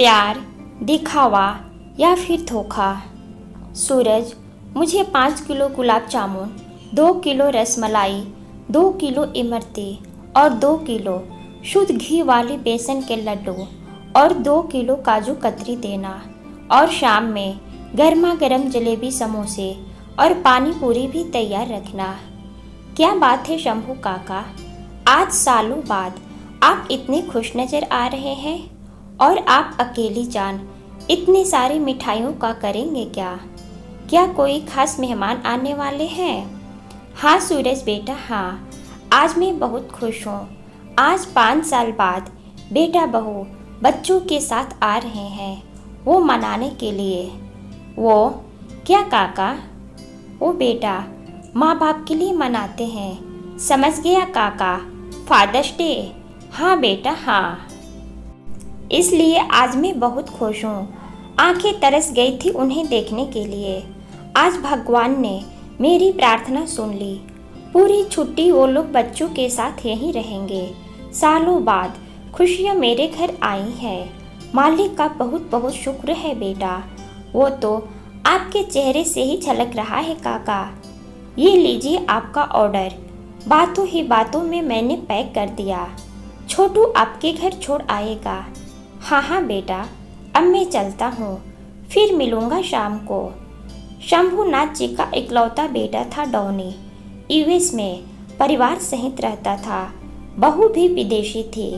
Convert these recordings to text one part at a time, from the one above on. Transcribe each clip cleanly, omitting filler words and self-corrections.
प्यार, दिखावा या फिर धोखा। सूरज, मुझे 5 kilo gulab jamun, 2 kilo rasmalai, 2 kilo Imarti और 2 किलो शुद्ध घी वाले बेसन के लड्डू और 2 किलो काजू कतरी देना और शाम में गर्मा गर्म जलेबी, समोसे और पानी पूरी भी तैयार रखना। क्या बात है शंभू काका, आज सालों बाद आप इतने खुश नजर आ रहे हैं और आप अकेली जान इतनी सारी मिठाइयों का करेंगे क्या? क्या कोई खास मेहमान आने वाले हैं? हाँ सूरज बेटा, हाँ, आज मैं बहुत खुश हूँ। आज 5 साल बाद बेटा बहू बच्चों के साथ आ रहे हैं वो मनाने के लिए। वो क्या काका? वो बेटा माँ बाप के लिए मनाते हैं, समझ गया काका, फादर्स डे। हाँ बेटा हाँ, इसलिए आज मैं बहुत खुश हूँ। आंखें तरस गई थी उन्हें देखने के लिए। आज भगवान ने मेरी प्रार्थना सुन ली। पूरी छुट्टी वो लोग बच्चों के साथ यहीं रहेंगे। सालों बाद खुशियाँ मेरे घर आई हैं। मालिक का बहुत बहुत शुक्र है बेटा। वो तो आपके चेहरे से ही झलक रहा है काका। ये लीजिए आपका ऑर्डर। बातों ही बातों में मैंने पैक कर दिया। छोटू आपके घर छोड़ आएगा। हाँ हाँ बेटा, अब मैं चलता हूँ, फिर मिलूँगा शाम को। शंभूनाथ जी का इकलौता बेटा था डॉनी। यूएस में परिवार सहित रहता था। बहू भी विदेशी थी।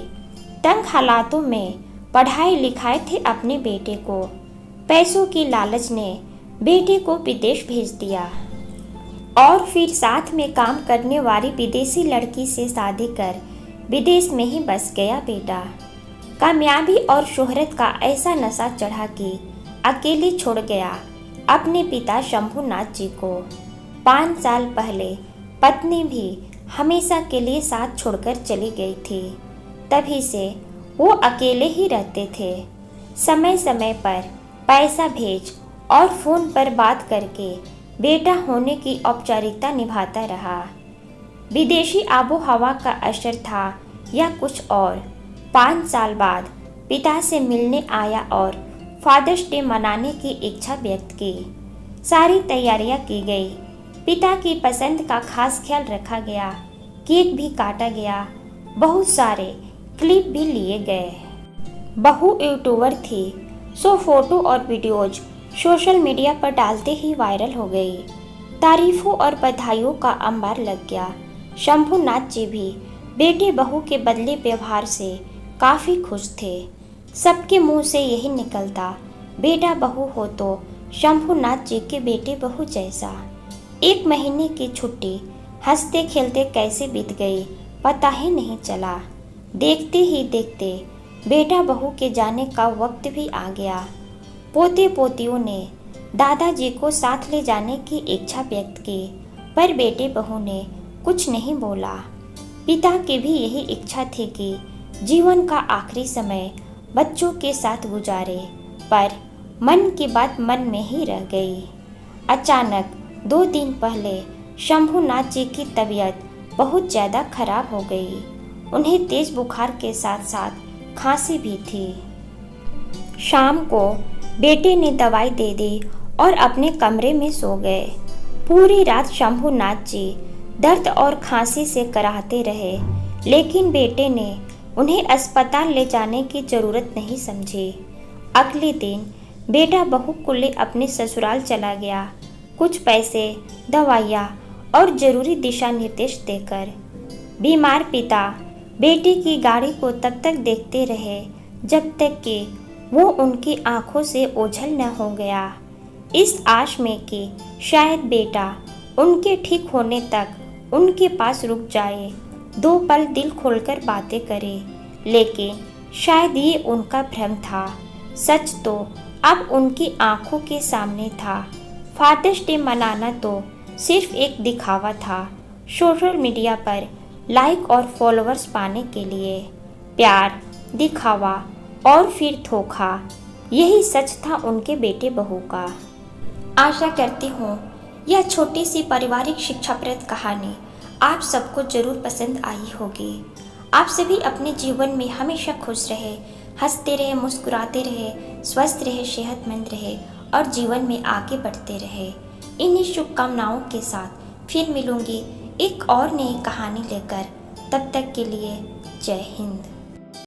तंग हालातों में पढ़ाई लिखाए थे अपने बेटे को। पैसों की लालच ने बेटे को विदेश भेज दिया और फिर साथ में काम करने वाली विदेशी लड़की से शादी कर विदेश में ही बस गया बेटा। कामयाबी और शोहरत का ऐसा नशा चढ़ा कि अकेले छोड़ गया अपने पिता शंभूनाथ जी को। 5 साल पहले पत्नी भी हमेशा के लिए साथ छोड़कर चली गई थी। तभी से वो अकेले ही रहते थे। समय समय पर पैसा भेज और फ़ोन पर बात करके बेटा होने की औपचारिकता निभाता रहा। विदेशी आबो हवा का असर था या कुछ और। 5 साल बाद पिता से मिलने आया और फादर्स डे मनाने की इच्छा व्यक्त की। सारी तैयारियां की गई। पिता की पसंद का खास ख्याल रखा गया। केक भी काटा गया। बहुत सारे क्लिप भी लिए गए। बहू यूट्यूबर थी, सो फोटो और वीडियोज सोशल मीडिया पर डालते ही वायरल हो गई। तारीफों और बधाइयों का अंबार लग गया। शंभूनाथ जी भी बेटे बहू के बदले व्यवहार से काफ़ी खुश थे। सबके मुंह से यही निकलता, बेटा बहू हो तो शंभूनाथ जी के बेटे बहू जैसा। 1 महीने की छुट्टी हंसते खेलते कैसे बीत गई पता ही नहीं चला। देखते ही देखते बेटा बहू के जाने का वक्त भी आ गया। पोते पोतियों ने दादाजी को साथ ले जाने की इच्छा व्यक्त की, पर बेटे बहू ने कुछ नहीं बोला। पिता की भी यही इच्छा थी कि जीवन का आखिरी समय बच्चों के साथ गुजारे, पर मन की बात मन में ही रह गई। अचानक 2 दिन पहले शंभूनाथ जी की तबीयत बहुत ज़्यादा खराब हो गई। उन्हें तेज बुखार के साथ साथ खांसी भी थी। शाम को बेटे ने दवाई दे दी और अपने कमरे में सो गए। पूरी रात शंभूनाथ जी दर्द और खांसी से कराहते रहे, लेकिन बेटे ने उन्हें अस्पताल ले जाने की ज़रूरत नहीं समझी। अगले दिन बेटा बहू को ले अपने ससुराल चला गया, कुछ पैसे, दवाइयाँ और ज़रूरी दिशा निर्देश देकर। बीमार पिता बेटे की गाड़ी को तब तक देखते रहे जब तक कि वो उनकी आंखों से ओझल न हो गया, इस आश में कि शायद बेटा उनके ठीक होने तक उनके पास रुक जाए, 2 पल दिल खोलकर बातें करे। लेकिन शायद ये उनका भ्रम था। सच तो अब उनकी आंखों के सामने था। फादर्स डे मनाना तो सिर्फ एक दिखावा था, सोशल मीडिया पर लाइक और फॉलोअर्स पाने के लिए। प्यार, दिखावा और फिर धोखा, यही सच था उनके बेटे बहू का। आशा करती हूँ यह छोटी सी पारिवारिक शिक्षाप्रद कहानी आप सबको जरूर पसंद आई होगी। आप सभी अपने जीवन में हमेशा खुश रहे, हंसते रहे, मुस्कुराते रहे, स्वस्थ रहे, सेहतमंद रहे और जीवन में आगे बढ़ते रहे। इन्हीं शुभकामनाओं के साथ फिर मिलूंगी एक और नई कहानी लेकर। तब तक के लिए जय हिंद।